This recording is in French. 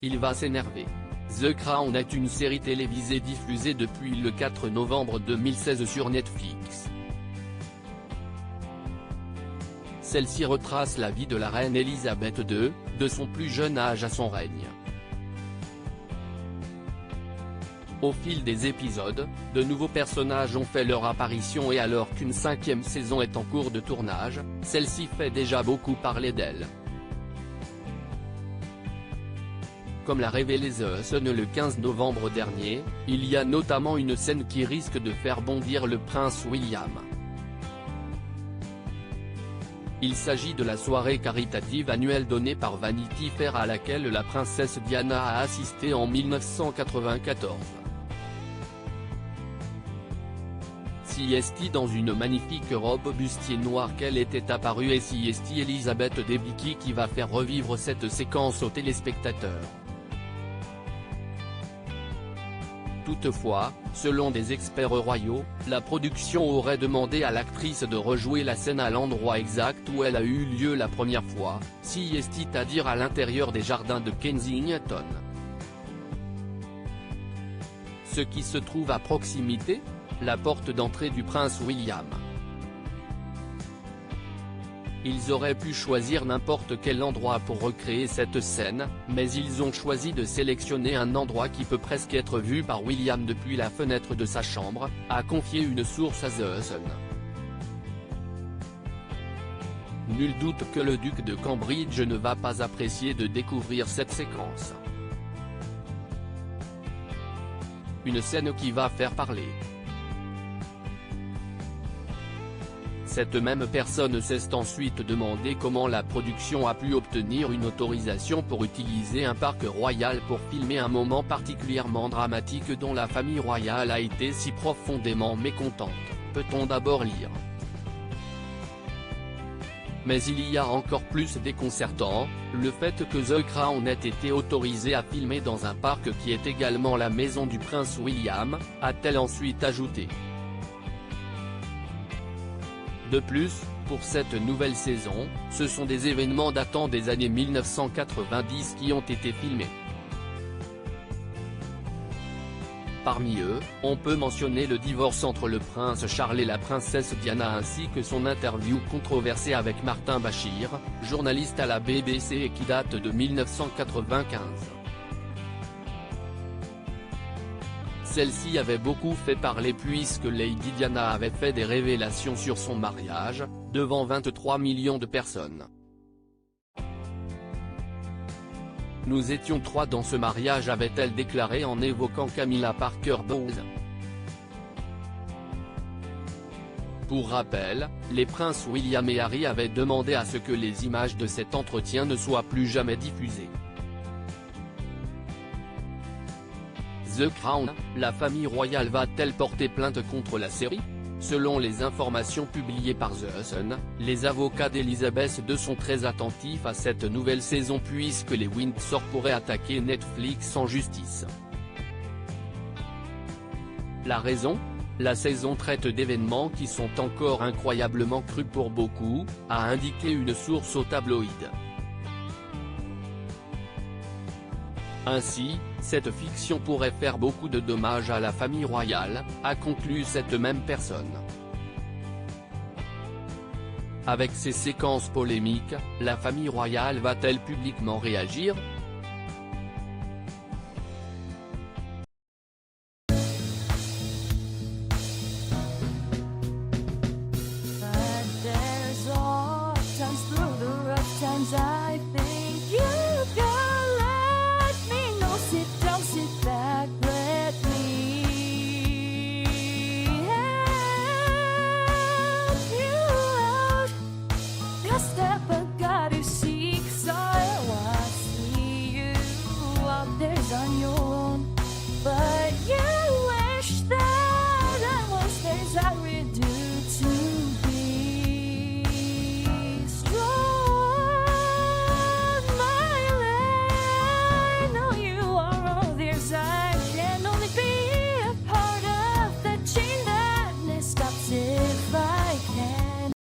il va s'énerver. The Crown est une série télévisée diffusée depuis le 4 novembre 2016 sur Netflix. Celle-ci retrace la vie de la reine Elisabeth II, de son plus jeune âge à son règne. Au fil des épisodes, de nouveaux personnages ont fait leur apparition et alors qu'une 5e saison est en cours de tournage, celle-ci fait déjà beaucoup parler d'elle. Comme l'a révélé The Sun le 15 novembre dernier, il y a notamment une scène qui risque de faire bondir le prince William. Il s'agit de la soirée caritative annuelle donnée par Vanity Fair à laquelle la princesse Diana a assisté en 1994. Siesti dans une magnifique robe bustier noire qu'elle était apparue et Siesti Elisabeth Debicki qui va faire revivre cette séquence aux téléspectateurs. Toutefois, selon des experts royaux, la production aurait demandé à l'actrice de rejouer la scène à l'endroit exact où elle a eu lieu la première fois, c'est-à-dire à l'intérieur des jardins de Kensington. Ce qui se trouve à proximité, la porte d'entrée du prince William. Ils auraient pu choisir n'importe quel endroit pour recréer cette scène, mais ils ont choisi de sélectionner un endroit qui peut presque être vu par William depuis la fenêtre de sa chambre, a confié une source à The Sun. Nul doute que le duc de Cambridge ne va pas apprécier de découvrir cette séquence. Une scène qui va faire parler. Cette même personne s'est ensuite demandé comment la production a pu obtenir une autorisation pour utiliser un parc royal pour filmer un moment particulièrement dramatique dont la famille royale a été si profondément mécontente, peut-on d'abord lire. Mais il y a encore plus déconcertant, le fait que The Crown ait été autorisé à filmer dans un parc qui est également la maison du prince William, a-t-elle ensuite ajouté. De plus, pour cette nouvelle saison, ce sont des événements datant des années 1990 qui ont été filmés. Parmi eux, on peut mentionner le divorce entre le prince Charles et la princesse Diana ainsi que son interview controversée avec Martin Bashir, journaliste à la BBC et qui date de 1995. Celle-ci avait beaucoup fait parler puisque Lady Diana avait fait des révélations sur son mariage, devant 23 millions de personnes. Nous étions trois dans ce mariage avait-elle déclaré en évoquant Camilla Parker Bowles. Pour rappel, les princes William et Harry avaient demandé à ce que les images de cet entretien ne soient plus jamais diffusées. The Crown, la famille royale va-t-elle porter plainte contre la série? Selon les informations publiées par The Sun, les avocats d'Elisabeth II sont très attentifs à cette nouvelle saison puisque les Windsor pourraient attaquer Netflix en justice. La raison? La saison traite d'événements qui sont encore incroyablement crus pour beaucoup, a indiqué une source au tabloïd. Ainsi, cette fiction pourrait faire beaucoup de dommages à la famille royale, a conclu cette même personne. Avec ces séquences polémiques, la famille royale va-t-elle publiquement réagir?